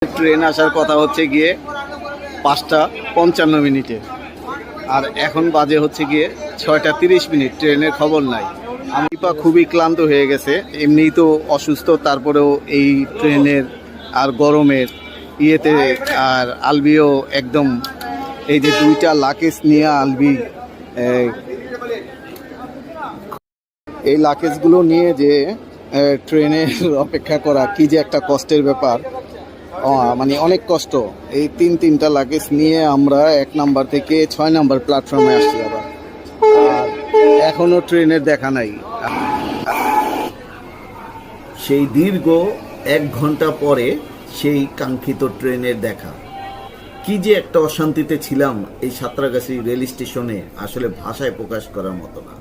Train আসার কথা হচ্ছে গিয়ে 5:55 আর এখন বাজে হচ্ছে গিয়ে 6:30। ট্রেনের খবর নাই। আমি খুবই ক্লান্ত হয়ে গেছে, এমনিই তো অসুস্থ, তারপরেও এই ট্রেনের আর গরমের ইয়েতে। আর আলবিও একদম এই যে 2টা লাকেজ নিয়ে আলবি এই লাকেজগুলো নিয়ে যে ট্রেনের অপেক্ষা করা কি যে একটা কষ্টের ব্যাপার, মানে অনেক কষ্ট। এই তিনটা লাগেজ নিয়ে আমরা 1 নাম্বার থেকে 6 নাম্বার প্ল্যাটফর্মে আসছি আবার, আর এখনো ট্রেনের দেখা নাই। সেই দীর্ঘ 1 ঘন্টা পরে সেই কাঙ্ক্ষিত ট্রেনের দেখা। কি যে একটা অশান্তিতে ছিলাম এই সাঁতরাগাছি রেল স্টেশনে, আসলে ভাষায় প্রকাশ করার মতো না।